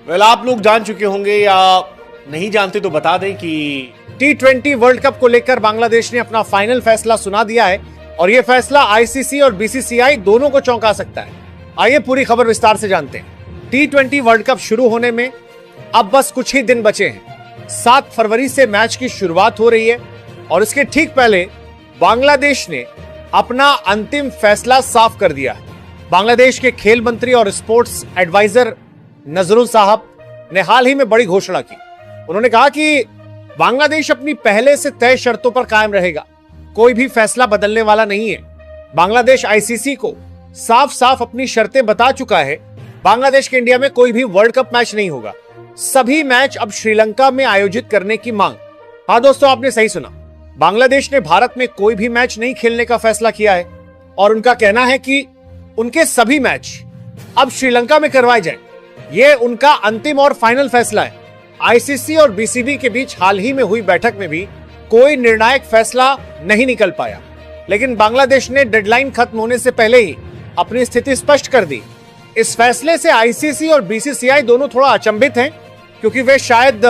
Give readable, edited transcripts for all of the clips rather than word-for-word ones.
आप लोग जान चुके होंगे या नहीं जानते तो बता दें कि T20 वर्ल्ड कप को लेकर बांग्लादेश ने अपना फाइनल फैसला सुना दिया है और यह फैसला आईसीसी और बीसीसीआई दोनों को चौंका सकता है। आइए पूरी खबर विस्तार से जानते हैं। T20 वर्ल्ड कप शुरू होने में अब बस कुछ ही दिन बचे हैं। 7 फरवरी से मैच की शुरुआत हो रही है और इसके ठीक पहले बांग्लादेश ने अपना अंतिम फैसला साफ कर दिया है। बांग्लादेश के खेल मंत्री और स्पोर्ट्स एडवाइजर नजरुल साहब ने हाल ही में बड़ी घोषणा की। उन्होंने कहा कि बांग्लादेश अपनी पहले से तय शर्तों पर कायम रहेगा, कोई भी फैसला बदलने वाला नहीं है। बांग्लादेश आईसीसी को साफ साफ अपनी शर्तें बता चुका है। बांग्लादेश के इंडिया में कोई भी वर्ल्ड कप मैच नहीं होगा, सभी मैच अब श्रीलंका में आयोजित करने की मांग। हाँ दोस्तों, आपने सही सुना, बांग्लादेश ने भारत में कोई भी मैच नहीं खेलने का फैसला किया है और उनका कहना है कि उनके सभी मैच अब श्रीलंका में करवाए जाएं। यह उनका अंतिम और फाइनल फैसला है। आईसीसी और बीसीबी के बीच हाल ही में हुई बैठक में भी कोई निर्णायक फैसला नहीं निकल पाया, लेकिन बांग्लादेश ने डेडलाइन खत्म होने से पहले ही अपनी स्थिति स्पष्ट कर दी। इस फैसले से आईसीसी और बीसीसीआई दोनों थोड़ा अचंभित हैं, क्योंकि वे शायद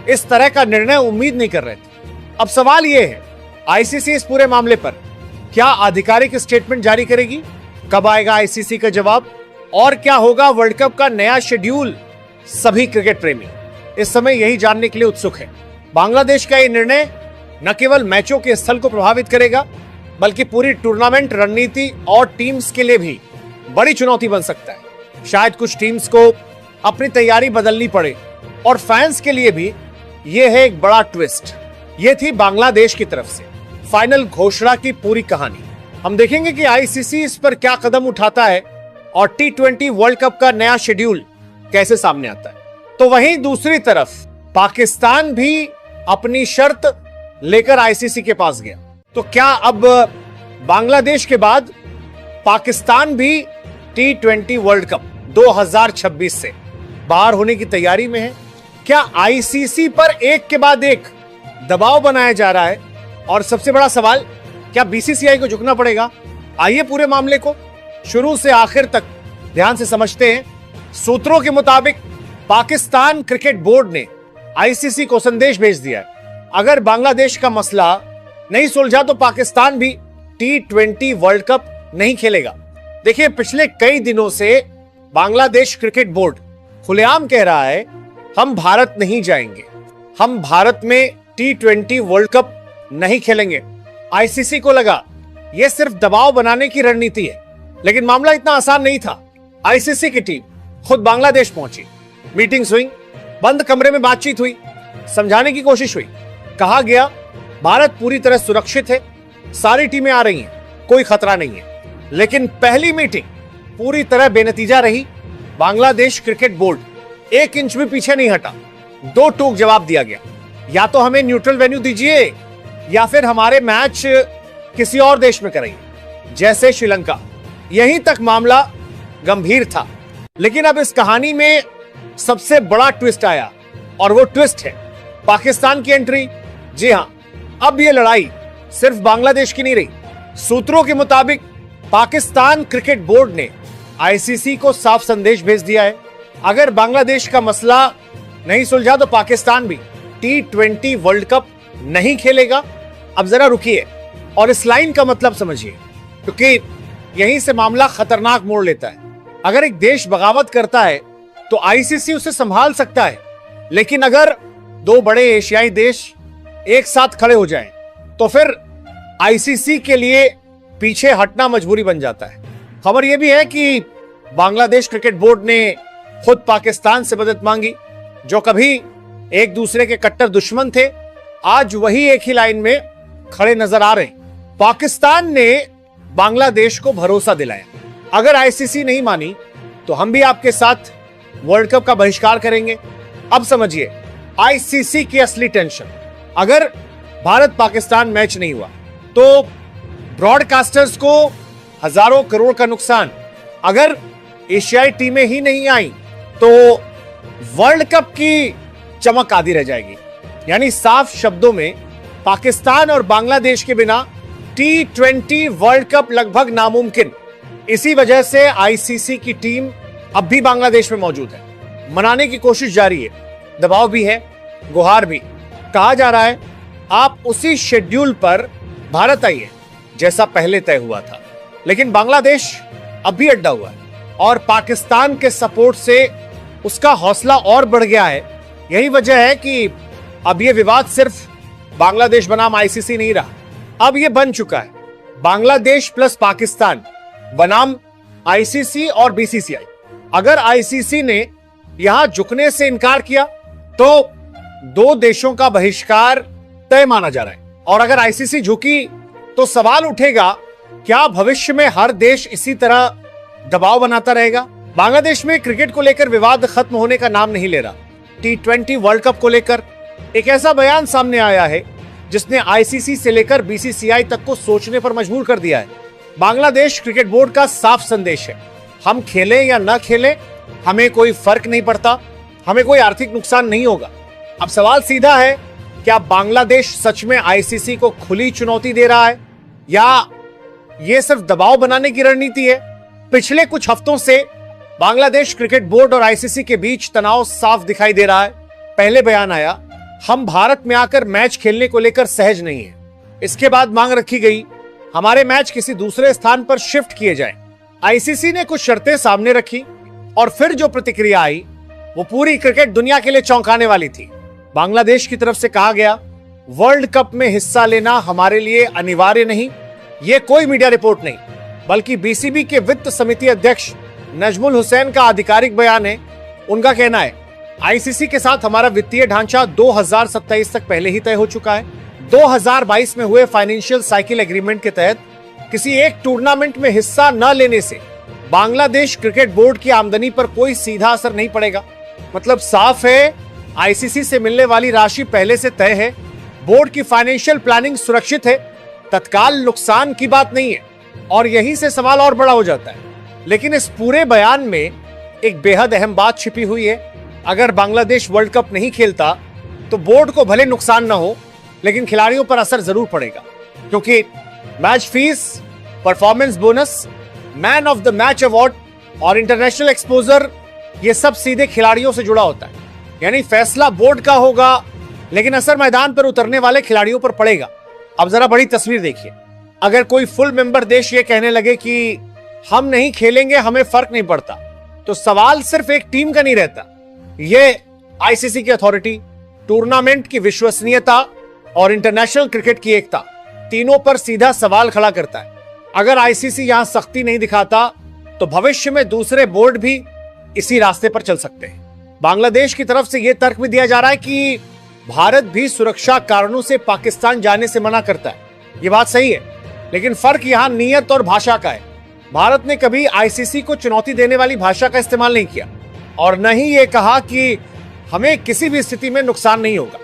इस तरह का निर्णय उम्मीद नहीं कर रहे थे। अब सवाल यह है, आईसीसी इस पूरे मामले पर क्या आधिकारिक स्टेटमेंट जारी करेगी? कब आएगा आईसीसी का जवाब? और क्या होगा वर्ल्ड कप का नया शेड्यूल? सभी क्रिकेट प्रेमी इस समय यही जानने के लिए उत्सुक है। बांग्लादेश का यह निर्णय न केवल मैचों के स्थल को प्रभावित करेगा, बल्कि पूरी टूर्नामेंट रणनीति और टीम्स के लिए भी बड़ी चुनौती बन सकता है। शायद कुछ टीम्स को अपनी तैयारी बदलनी पड़े और फैंस के लिए भी यह है एक बड़ा ट्विस्ट। यह थी बांग्लादेश की तरफ से फाइनल घोषणा की पूरी कहानी। हम देखेंगे कि आईसीसी इस पर क्या कदम उठाता है और T20 वर्ल्ड कप का नया शेड्यूल कैसे सामने आता है। तो वहीं दूसरी तरफ पाकिस्तान भी अपनी शर्त लेकर आईसीसी के पास गया। तो क्या अब बांग्लादेश के बाद पाकिस्तान भी T20 वर्ल्ड कप 2026 से बाहर होने की तैयारी में है? क्या आईसीसी पर एक के बाद एक दबाव बनाया जा रहा है? और सबसे बड़ा सवाल, क्या बीसीसीआई को झुकना पड़ेगा? आइए पूरे मामले को शुरू से आखिर तक ध्यान से समझते हैं। सूत्रों के मुताबिक पाकिस्तान क्रिकेट बोर्ड ने आईसीसी को संदेश भेज दिया है, अगर बांग्लादेश का मसला नहीं सुलझा तो पाकिस्तान भी T20 वर्ल्ड कप नहीं खेलेगा। देखिए, पिछले कई दिनों से बांग्लादेश क्रिकेट बोर्ड खुलेआम कह रहा है, हम भारत नहीं जाएंगे, हम भारत में T20 वर्ल्ड कप नहीं खेलेंगे। आईसीसी को लगा यह सिर्फ दबाव बनाने की रणनीति है, लेकिन मामला इतना आसान नहीं था। आईसीसी की टीम खुद बांग्लादेश पहुंची, मीटिंग्स हुई, बंद कमरे में बातचीत हुई, समझाने की कोशिश हुई। कहा गया भारत पूरी तरह सुरक्षित है, सारी टीमें आ रही हैं, कोई खतरा नहीं है। लेकिन पहली मीटिंग पूरी तरह बेनतीजा रही। बांग्लादेश क्रिकेट बोर्ड 1 इंच भी पीछे नहीं हटा। 2 टूक जवाब दिया गया, या तो हमें न्यूट्रल वेन्यू दीजिए या फिर हमारे मैच किसी और देश में कराइए, जैसे श्रीलंका। यहीं तक मामला गंभीर था, लेकिन अब इस कहानी में सबसे बड़ा ट्विस्ट आया और वो ट्विस्ट है पाकिस्तान की एंट्री। जी हां, अब ये लड़ाई सिर्फ बांग्लादेश की नहीं रही। सूत्रों के मुताबिक पाकिस्तान क्रिकेट बोर्ड ने आईसीसी को साफ संदेश भेज दिया है, अगर बांग्लादेश का मसला नहीं सुलझा तो पाकिस्तान भी T20 वर्ल्ड कप नहीं खेलेगा। अब जरा रुकिए और इस लाइन का मतलब समझिए, क्योंकि यहीं से मामला खतरनाक मोड़ लेता है। अगर एक देश बगावत करता है तो आईसीसी उसे संभाल सकता है, लेकिन अगर 2 बड़े एशियाई देश एक साथ खड़े हो जाएं, तो फिर आईसीसी के लिए पीछे हटना मजबूरी बन जाता है। खबर यह भी है कि बांग्लादेश क्रिकेट बोर्ड ने खुद पाकिस्तान से मदद मांगी, जो कभी एक दूसरे के कट्टर दुश्मन थे, आज वही एक ही लाइन में खड़े नजर आ रहे हैं। पाकिस्तान ने बांग्लादेश को भरोसा दिलाया, अगर आईसीसी नहीं मानी तो हम भी आपके साथ वर्ल्ड कप का बहिष्कार करेंगे। अब समझिए आईसीसी की असली टेंशन। अगर भारत पाकिस्तान मैच नहीं हुआ तो ब्रॉडकास्टर्स को हजारों करोड़ का नुकसान। अगर एशियाई टीमें ही नहीं आई तो वर्ल्ड कप की चमक आधी रह जाएगी। यानी साफ शब्दों में पाकिस्तान और बांग्लादेश के बिना T20 वर्ल्ड कप लगभग नामुमकिन। इसी वजह से आईसीसी की टीम अब भी बांग्लादेश में मौजूद है। मनाने की कोशिश जारी है, दबाव भी है, गुहार भी। कहा जा रहा है आप उसी शेड्यूल पर भारत आइए जैसा पहले तय हुआ था। लेकिन बांग्लादेश अब भी अड्डा हुआ है और पाकिस्तान के सपोर्ट से उसका हौसला और बढ़ गया है। यही वजह है कि अब यह विवाद सिर्फ बांग्लादेश बनाम आईसीसी नहीं रहा, अब यह बन चुका है बांग्लादेश प्लस पाकिस्तान बनाम आईसीसी और बीसीसीआई। अगर आईसीसी ने यहां झुकने से इनकार किया तो दो देशों का बहिष्कार तय माना जा रहा है, और अगर आईसीसी झुकी तो सवाल उठेगा क्या भविष्य में हर देश इसी तरह दबाव बनाता रहेगा। बांग्लादेश में क्रिकेट को लेकर विवाद खत्म होने का नाम नहीं ले रहा। T20 वर्ल्ड कप को लेकर एक ऐसा बयान सामने आया है जिसने आईसीसी से लेकर बीसीसीआई तक को सोचने पर मजबूर कर दिया है। बांग्लादेश क्रिकेट बोर्ड का साफ संदेश है, हम खेलें या ना खेलें हमें कोई फर्क नहीं पड़ता, हमें कोई आर्थिक नुकसान नहीं होगा। अब सवाल सीधा है, क्या बांग्लादेश सच में आईसीसी को खुली चुनौती दे रहा है या यह सिर्फ दबाव बनाने की रणनीति है। पिछले कुछ हफ्तों से बांग्लादेश क्रिकेट बोर्ड और आईसीसी के बीच तनाव साफ दिखाई दे रहा है। पहले बयान आया, हम भारत में आकर मैच खेलने को लेकर सहज नहीं है। इसके बाद मांग रखी गई, हमारे मैच किसी दूसरे स्थान पर शिफ्ट किए जाएं। आईसीसी ने कुछ शर्तें सामने रखी और फिर जो प्रतिक्रिया आई वो पूरी क्रिकेट दुनिया के लिए चौंकाने वाली थी। बांग्लादेश की तरफ से कहा गया, वर्ल्ड कप में हिस्सा लेना हमारे लिए अनिवार्य नहीं। ये कोई मीडिया रिपोर्ट नहीं, बल्कि बीसीबी के वित्त समिति अध्यक्ष नजमुल हुसैन का आधिकारिक बयान है। उनका कहना है, आईसीसी के साथ हमारा वित्तीय ढांचा 2027 तक पहले ही तय हो चुका है। 2022 में हुए फाइनेंशियल साइकिल एग्रीमेंट के तहत किसी एक टूर्नामेंट में हिस्सा न लेने से बांग्लादेश क्रिकेट बोर्ड की आमदनी पर कोई सीधा असर नहीं पड़ेगा। मतलब साफ है, आईसीसी से मिलने वाली राशि पहले से तय है, बोर्ड की फाइनेंशियल प्लानिंग सुरक्षित है, तत्काल नुकसान की बात नहीं है। और यहीं से सवाल और बड़ा हो जाता है। लेकिन इस पूरे बयान में एक बेहद अहम बात छिपी हुई है। अगर बांग्लादेश वर्ल्ड कप नहीं खेलता तो बोर्ड को भले नुकसान ना हो, लेकिन खिलाड़ियों पर असर जरूर पड़ेगा, क्योंकि match fees, performance bonus, man of the match award और इंटरनेशनल एक्सपोजर, ये सब सीधे खिलाड़ियों से जुड़ा होता है। यानी फैसला बोर्ड का होगा, लेकिन असर मैदान पर उतरने वाले खिलाड़ियों पर पड़ेगा। अब जरा बड़ी तस्वीर देखिए, अगर कोई फुल मेंबर देश ये कहने लगे कि हम नहीं खेलेंगे, हमें फर्क नहीं पड़ता, तो सवाल सिर्फ एक टीम का नहीं रहता, ये आईसीसी की अथॉरिटी, टूर्नामेंट की विश्वसनीयता और इंटरनेशनल क्रिकेट की एकता, तीनों पर सीधा सवाल खड़ा करता है। अगर आईसीसी यहां सख्ती नहीं दिखाता तो भविष्य में दूसरे बोर्ड भी इसी रास्ते पर चल सकते हैं। बांग्लादेश की तरफ से यह तर्क भी दिया जा रहा है कि भारत भी सुरक्षा कारणों से पाकिस्तान जाने से मना करता है। यह बात सही है, लेकिन फर्क यहां नीयत और भाषा का है। भारत ने कभी आईसीसी को चुनौती देने वाली भाषा का इस्तेमाल नहीं किया और न ही ये कहा कि हमें किसी भी स्थिति में नुकसान नहीं होगा।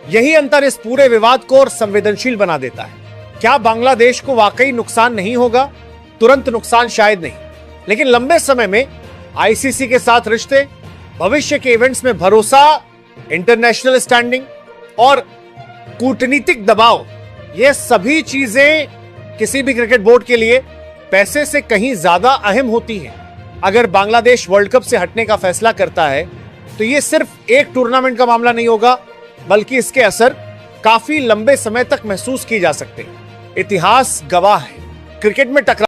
यही अंतर इस पूरे विवाद को और संवेदनशील बना देता है। क्या बांग्लादेश को वाकई नुकसान नहीं होगा? तुरंत नुकसान शायद नहीं, लेकिन लंबे समय में आईसीसी के साथ रिश्ते, भविष्य के इवेंट्स में भरोसा, इंटरनेशनल स्टैंडिंग और कूटनीतिक दबाव, ये सभी चीजें किसी भी क्रिकेट बोर्ड के लिए पैसे से कहीं ज्यादा अहम होती हैं। अगर बांग्लादेश वर्ल्ड कप से हटने का फैसला करता है तो ये सिर्फ एक टूर्नामेंट का मामला नहीं होगा, बल्कि इसके असर काफी लंबे समय तक महसूस किए जा सकते हैं। इतिहास गवाह है, क्रिकेट में टकराव